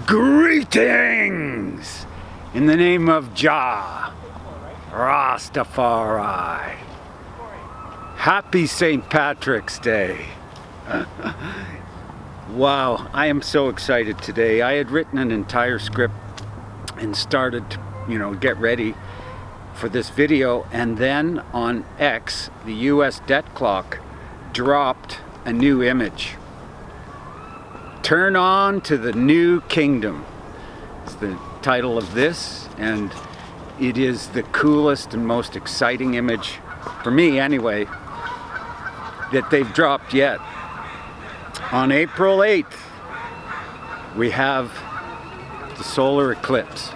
Greetings! In the name of Jah, Rastafari. Happy St. Patrick's Day. Wow, I am so excited today. I had written an entire script and started to, get ready for this video, and then on X, the US debt clock dropped a new image. Turn on to the new kingdom. It's the title of this, and it is the coolest and most exciting image, for me anyway, that they've dropped yet. On April 8th, we have the solar eclipse.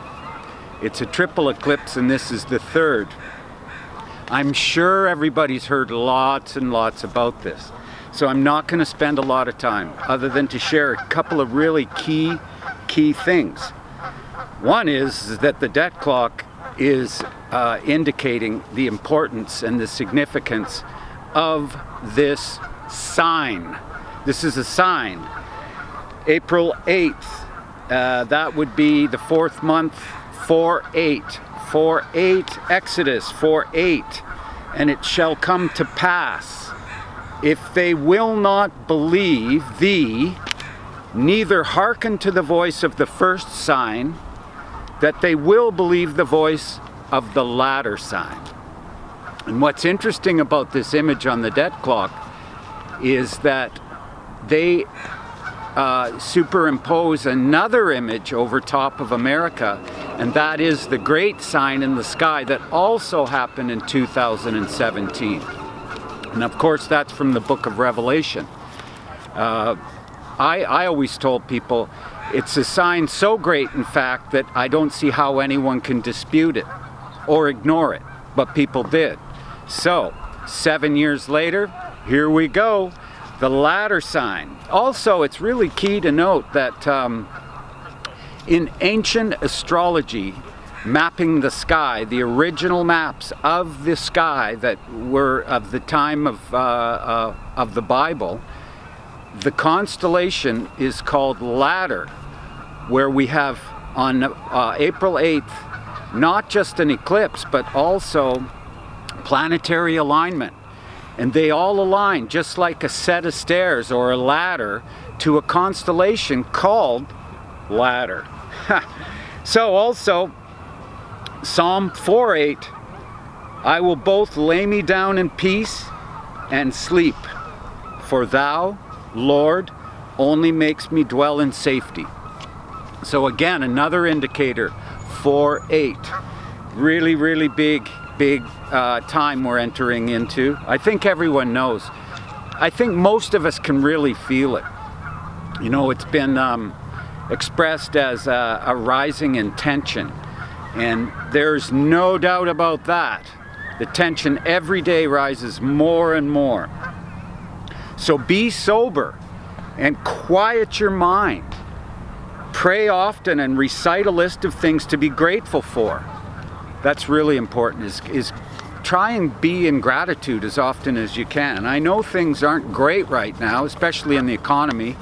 It's a triple eclipse, and this is the third. I'm sure everybody's heard lots and lots about this. So I'm not going to spend a lot of time other than to share a couple of really key things. One is that the debt clock is indicating the importance and the significance of this sign. This is a sign. April 8th, that would be the fourth month, 4/8. 4/8, Exodus 4/8. And it shall come to pass, if they will not believe thee, neither hearken to the voice of the first sign, that they will believe the voice of the latter sign. And what's interesting about this image on the debt clock is that they superimpose another image over top of America, and that is the great sign in the sky that also happened in 2017. And of course, that's from the book of Revelation. I always told people it's a sign so great, in fact, that I don't see how anyone can dispute it or ignore it, but people did. So, 7 years later, here we go, the latter sign. Also, it's really key to note that in ancient astrology, mapping the sky, the original maps of the sky that were of the time of the Bible, the constellation is called Ladder, where we have on April 8th not just an eclipse but also planetary alignment, and they all align just like a set of stairs or a ladder to a constellation called Ladder. So also Psalm 4:8, I will both lay me down in peace and sleep, for thou, Lord, only makes me dwell in safety. So again, another indicator, 4:8. Really big time we're entering into. I think everyone knows. I think most of us can really feel it. It's been expressed as a rising in tension. And there's no doubt about that. The tension every day rises more and more. So be sober and quiet your mind. Pray often and recite a list of things to be grateful for. That's really important, is try and be in gratitude as often as you can. I know things aren't great right now, especially in the economy,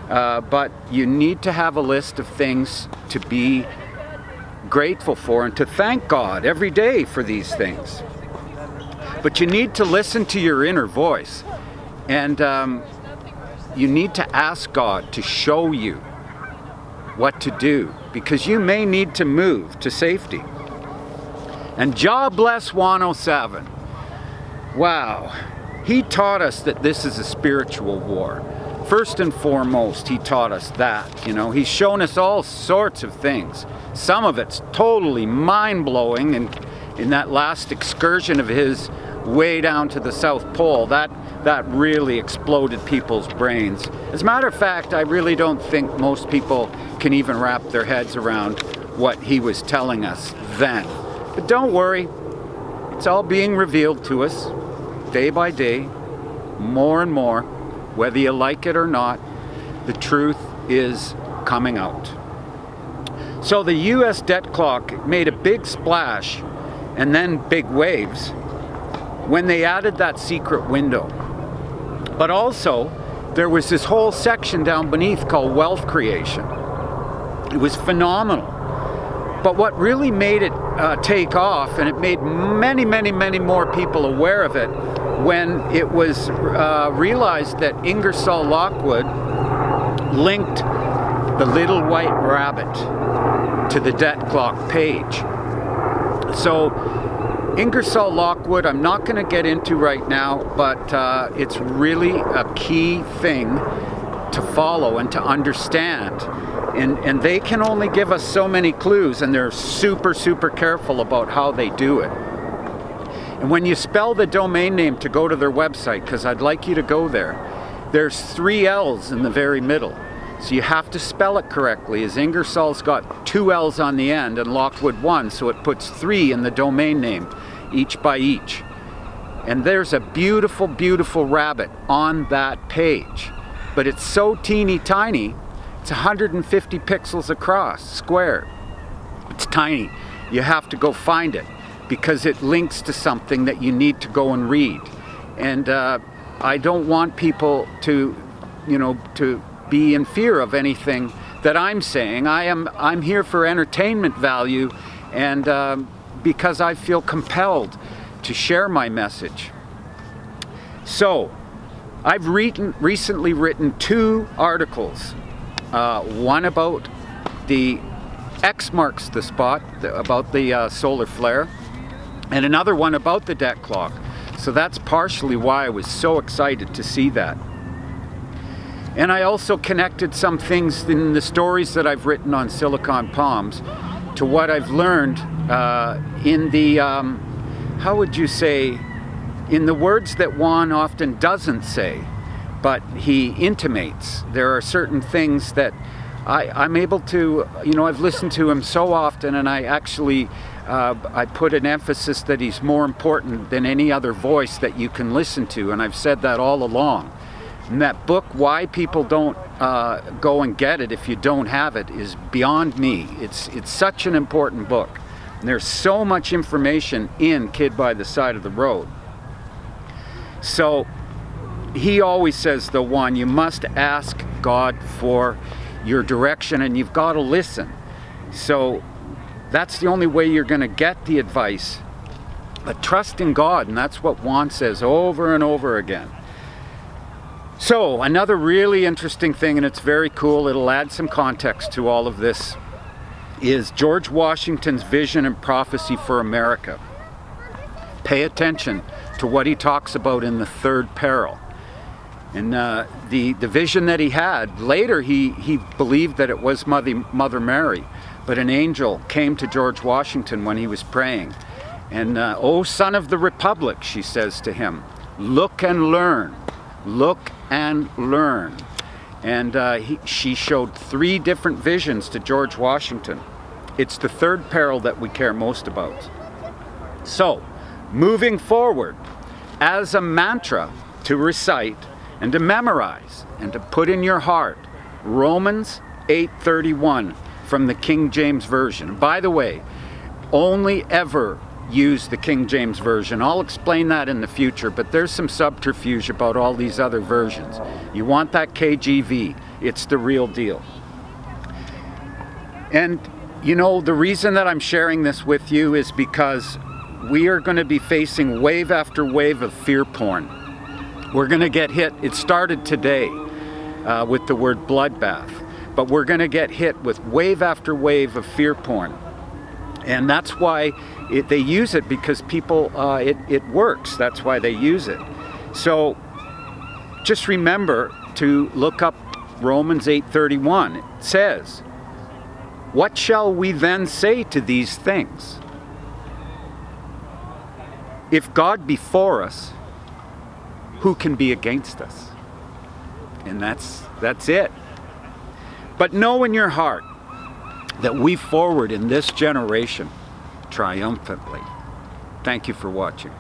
but you need to have a list of things to be grateful for and to thank God every day for these things. But you need to listen to your inner voice, and you need to ask God to show you what to do, because you may need to move to safety. And Jah bless 107. Wow, he taught us that this is a spiritual war. First and foremost, he taught us that. He's shown us all sorts of things. Some of it's totally mind-blowing, and in that last excursion of his way down to the South Pole, that really exploded people's brains. As a matter of fact, I really don't think most people can even wrap their heads around what he was telling us then. But don't worry, it's all being revealed to us day by day, more and more. Whether you like it or not, the truth is coming out. So the US debt clock made a big splash and then big waves when they added that secret window. But also, there was this whole section down beneath called wealth creation. It was phenomenal. But what really made it take off, and it made many, many, many more people aware of it, when it was realized that Ingersoll Lockwood linked the little white rabbit to the debt clock page. So Ingersoll Lockwood, I'm not going to get into right now, but it's really a key thing to follow and to understand. And they can only give us so many clues, and they're super, super careful about how they do it. And when you spell the domain name to go to their website, because I'd like you to go there, there's 3 L's in the very middle. So you have to spell it correctly, as Ingersoll's got 2 L's on the end and Lockwood 1, so it puts 3 in the domain name, each by each. And there's a beautiful, beautiful rabbit on that page. But it's so teeny tiny, it's 150 pixels across, square. It's tiny. You have to go find it, because it links to something that you need to go and read. And I don't want people to, to be in fear of anything that I'm saying. I'm here for entertainment value, and because I feel compelled to share my message. So, I've recently written 2 articles. One about the X marks the spot, about the solar flare, and another one about the debt clock. So that's partially why I was so excited to see that. And I also connected some things in the stories that I've written on Silicon Palms to what I've learned in the, how would you say, in the words that Juan often doesn't say, but he intimates. There are certain things that I'm able to, I've listened to him so often, and I actually, I put an emphasis that he's more important than any other voice that you can listen to, and I've said that all along. And that book, Why People Don't Go and Get It If You Don't Have It, is beyond me. It's such an important book. And there's so much information in Kid by the Side of the Road. So he always says, the one, you must ask God for your direction, and you've got to listen. So that's the only way you're going to get the advice. But trust in God, and that's what Juan says over and over again. So another really interesting thing, and it's very cool, it'll add some context to all of this, is George Washington's vision and prophecy for America. Pay attention to what he talks about in the 3rd peril. And the vision that he had, later he believed that it was Mother Mary, but an angel came to George Washington when he was praying. And, "O son of the Republic," she says to him, "look and learn, look and learn." And she showed 3 different visions to George Washington. It's the 3rd peril that we care most about. So, moving forward, as a mantra to recite and to memorize and to put in your heart, Romans 8:31 from the King James Version. By the way, only ever use the King James Version. I'll explain that in the future, but there's some subterfuge about all these other versions. You want that KJV, it's the real deal. And the reason that I'm sharing this with you is because we are going to be facing wave after wave of fear porn. We're going to get hit. It started today with the word bloodbath, but we're going to get hit with wave after wave of fear porn. And that's why they use it, because people, it works. That's why they use it. So just remember to look up Romans 8:31. It says, "What shall we then say to these things? If God be for us, who can be against us?" And that's it. But know in your heart that we forward in this generation triumphantly. Thank you for watching.